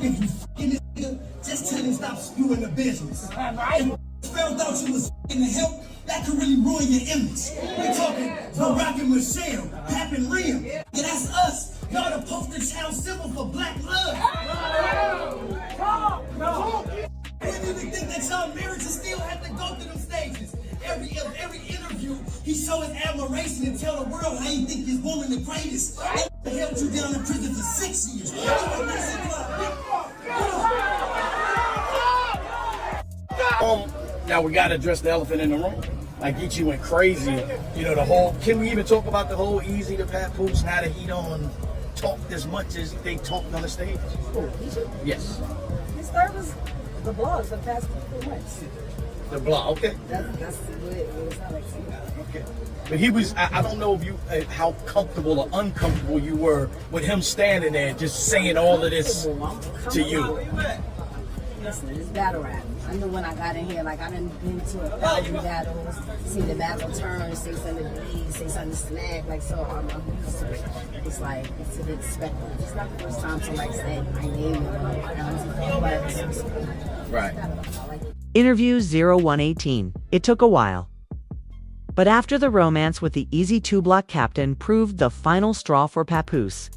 if you fucking this nigga, just tell him stop spewing the business. Right. If found out you was fucking the help, that could really ruin your image. We're talking Barack and Michelle, Pap and Liam. Yeah, that's us. Y'all the poster child symbol for black love. No. When you think that y'all marriage still have to go through them stages? Every interview, he show his admiration and tell the world how he think his woman the greatest. They held you down in prison for 6 years. Now we gotta address the elephant in the room. Like Geechee went crazy. You know, the whole, can we even talk about the whole Easy to Papoose, now that he don't talk as much as they talked on the stage? Yes. His third was the blogs the past couple months. The blog, okay. That's what it sounded like to me. Okay. But he was, I don't know if you, how comfortable or uncomfortable you were with him standing there just saying all of this to you. Listen, it's battle rap. I knew when I got in here, like I done been to 1,000 battles, seen the battle turn, say something to bleed, say something to snag, like so I'm used to it. It's like, it's to be expected. It's not the first time somebody said my name Right. Interview 0118. It took a while. But after the romance with the Easy 2 Block captain proved the final straw for Papoose,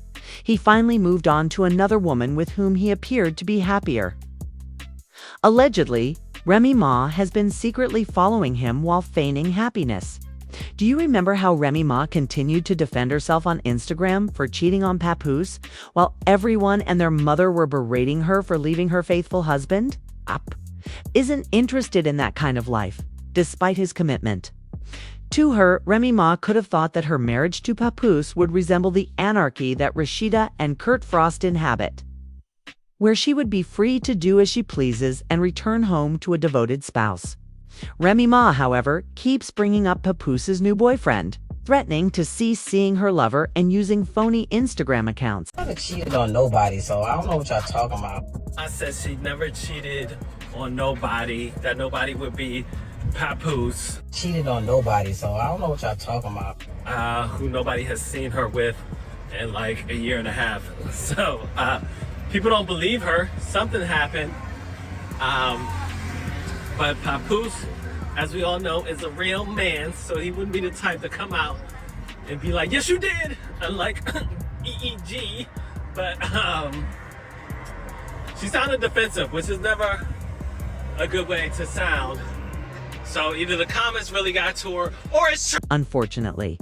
he finally moved on to another woman with whom he appeared to be happier. Allegedly, Remy Ma has been secretly following him while feigning happiness. Do you remember how Remy Ma continued to defend herself on Instagram for cheating on Papoose, while everyone and their mother were berating her for leaving her faithful husband? Isn't interested in that kind of life, despite his commitment. To her, Remy Ma could have thought that her marriage to Papoose would resemble the anarchy that Rashida and Kurt Frost inhabit, where she would be free to do as she pleases and return home to a devoted spouse. Remy Ma, however, keeps bringing up Papoose's new boyfriend, threatening to cease seeing her lover and using phony Instagram accounts. I haven't cheated on nobody, so I don't know what y'all talking about. I said she never cheated on nobody, that nobody would be Papoose. Cheated on nobody, so I don't know what y'all talking about. Who nobody has seen her with in like a year and a half. So, people don't believe her. Something happened. But Papoose, as we all know, is a real man, so he wouldn't be the type to come out and be like, yes, you did, unlike EEG. But she sounded defensive, which is never a good way to sound. So either the comments really got to her, or it's true. Unfortunately,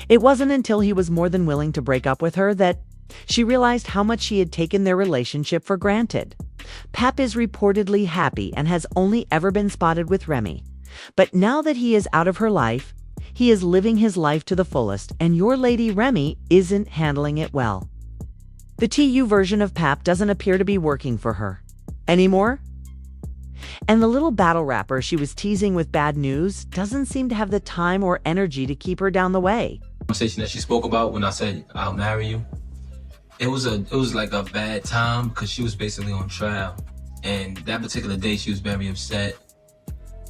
it wasn't until he was more than willing to break up with her that she realized how much she had taken their relationship for granted. Pap is reportedly happy and has only ever been spotted with Remy. But now that he is out of her life, he is living his life to the fullest, and your lady Remy isn't handling it well. The TU version of Pap doesn't appear to be working for her anymore. And the little battle rapper she was teasing with bad news doesn't seem to have the time or energy to keep her down the way. The conversation that she spoke about when I said, I'll marry you, it was like a bad time because she was basically on trial. And that particular day she was very upset.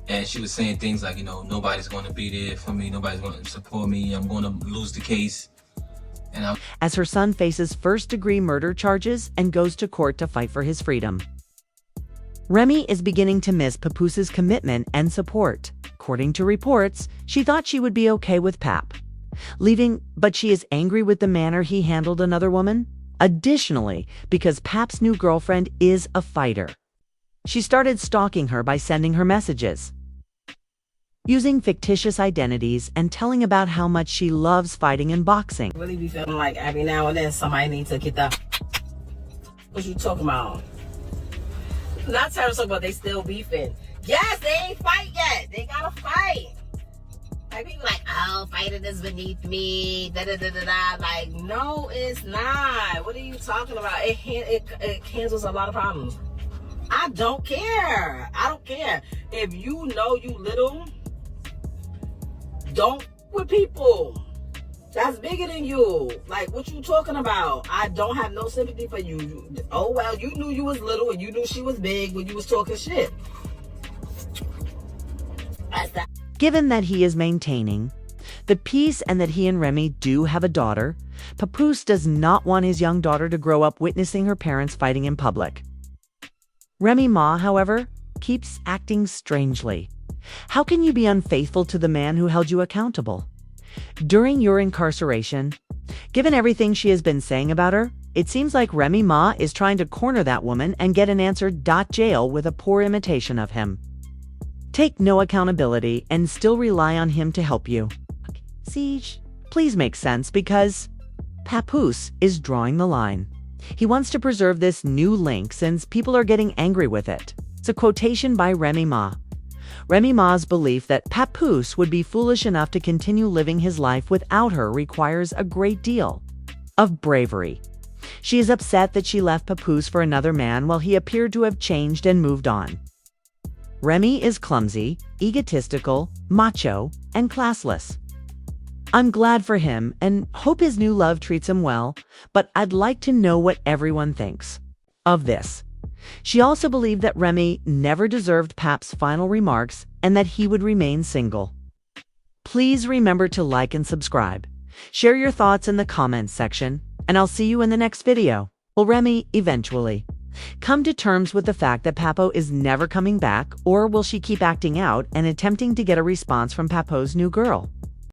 And she was saying things like, you know, nobody's going to be there for me. Nobody's going to support me. I'm going to lose the case. As her son faces first-degree murder charges and goes to court to fight for his freedom. Remy is beginning to miss Papoose's commitment and support. According to reports, she thought she would be okay with Pap leaving, but she is angry with the manner he handled another woman. Additionally, because Pap's new girlfriend is a fighter, she started stalking her by sending her messages, using fictitious identities and telling about how much she loves fighting and boxing. Really be feeling like every now and then somebody needs to get that. What you talking about? Not talking about they still beefing. Yes, they ain't fight yet. They gotta fight. Like people like, oh, fighting is beneath me. Da da da da da. Like, no, it's not. What are you talking about? It cancels a lot of problems. I don't care. I don't care. If you know you little, don't with people that's bigger than you. Like, what you talking about? I don't have no sympathy for you. Oh, well, you knew you was little and you knew she was big when you was talking shit. That's that. Given that he is maintaining the peace and that he and Remy do have a daughter, Papoose does not want his young daughter to grow up witnessing her parents fighting in public. Remy Ma, however, keeps acting strangely. How can you be unfaithful to the man who held you accountable? During your incarceration, given everything she has been saying about her, it seems like Remy Ma is trying to corner that woman and get an answer. Jail with a poor imitation of him. Take no accountability and still rely on him to help you. Siege, please make sense, because Papoose is drawing the line. He wants to preserve this new link since people are getting angry with it. It's a quotation by Remy Ma. Remy Ma's belief that Papoose would be foolish enough to continue living his life without her requires a great deal of bravery. She is upset that she left Papoose for another man while he appeared to have changed and moved on. Remy is clumsy, egotistical, macho, and classless. I'm glad for him and hope his new love treats him well, but I'd like to know what everyone thinks of this. She also believed that Remy never deserved Pap's final remarks and that he would remain single. Please remember to like and subscribe. Share your thoughts in the comments section, and I'll see you in the next video. Will Remy eventually come to terms with the fact that Papo is never coming back, or will she keep acting out and attempting to get a response from Papo's new girl?